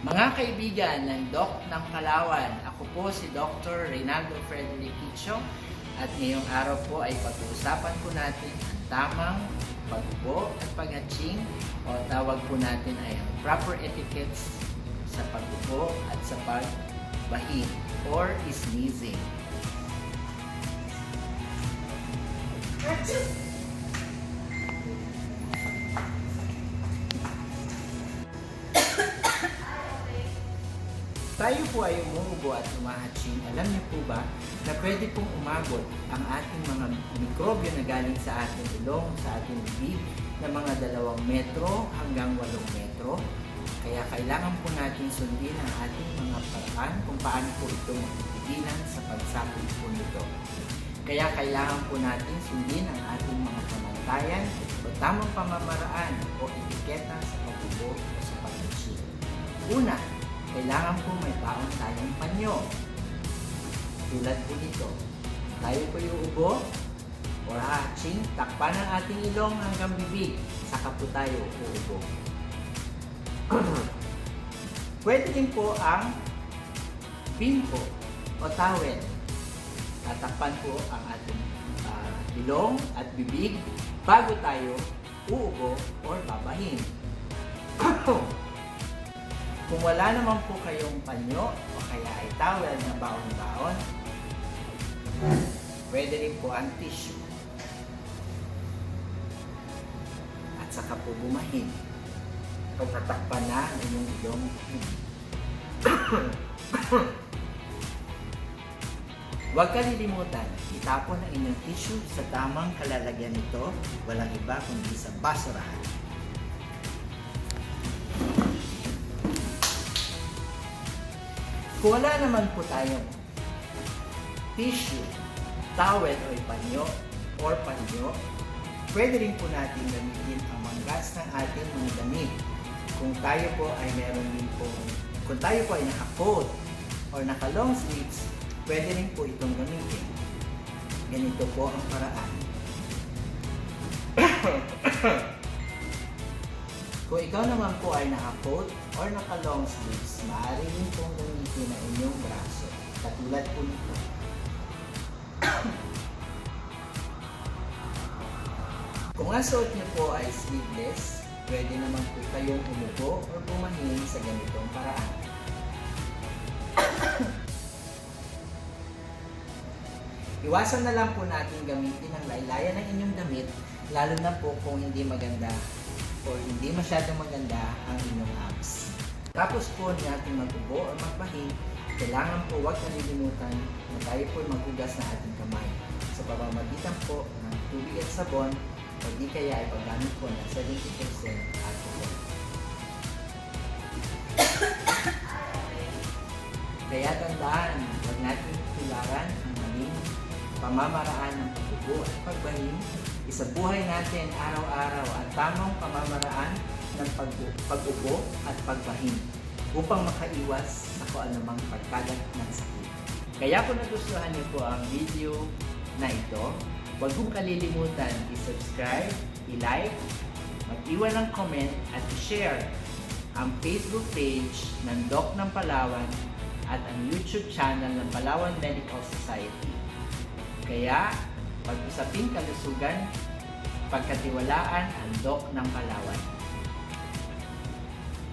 Mga kaibigan ng Doc ng Palawan, ako po si Dr. Reynaldo Frederick Kichong at ngayong araw po ay pag-uusapan po natin ang tamang pag-ubo at pag-hatching o tawag po natin ay ang proper etiquettes sa pag-ubo at sa pag-bahing or sneezing. Tayo po ay umuubo at umahatching. Alam niyo po ba na pwede pong umabot ang ating mga mikrobyo na galing sa ating ilong, sa ating bibig na mga 2 metro hanggang 8 metro. Kaya kailangan po natin sundin ang ating mga paraan kung paano po ito mapipigilan sa pagsapit po nito. Kaya kailangan po natin sundin ang ating mga pamantayan o tamang pamamaraan o etiketa sa pag-ubo o sa pag-hatching. Una, kailangan po may baon tayong panyo. Tulad po nito. Tayo po yung ubo or hatching, takpan ang ating ilong hanggang bibig. Saka po tayo uubo. Pwede din po ang pinpo o towel. Tatakpan po ang ating ilong at bibig bago tayo uubo or babahin. Kung wala naman po kayong panyo o kaya ay towel na baon-baon, pwede rin po ang tissue. At saka po bumahin. Pag tatakpan na ang inyong ilong. Huwag kalilimutan, itapon ang inyong tissue sa tamang kalalagyan nito, walang iba kundi sa basurahan. Kung wala naman po tayong tissue, towel o panyo, pwede rin po natin gamitin ang manggas ng ating mga damit. Kung tayo po ay meron din po, kung tayo po ay naka-coat or naka-long sleeves, pwede rin po itong gamitin. Ganito po ang paraan. Kung ikaw naman po ay naka-coat or naka-long sleeves, maaari rin pong gamitin ang inyong braso. Katulad po nito. Kung ang suot niyo po ay sleeveless, pwede naman po kayong umubo or bumahin sa ganitong paraan. Iwasan na lang po natin gamitin ang laylayan ng inyong damit, lalo na po kung hindi maganda o hindi masyadong maganda ang inyong abs. Tapos po natin mag-ubo o magbahin, kailangan po huwag kalilimutan na tayo po maghugas na ating kamay sa pamamagitan po ng tubig at sabon o di kaya ay paggamit po ng 70% alcohol. Kaya tandaan, huwag natin tularan ang maling pamamaraan ng pag-ubo at pagbahin. Isabuhay natin araw-araw ang tamang pamamaraan ng pag-ubo at pagbahin upang makaiwas sa kung anumang pagkagat ng sakit. Kaya kung nagustuhan niyo po ang video na ito, huwag mong kalilimutan i-subscribe, i-like, mag-iwan ng comment at i-share ang Facebook page ng Doc ng Palawan at ang YouTube channel ng Palawan Medical Society. Kaya, pag-usaping kalusugan, pagkatiwalaan ang Doc ng Palawan.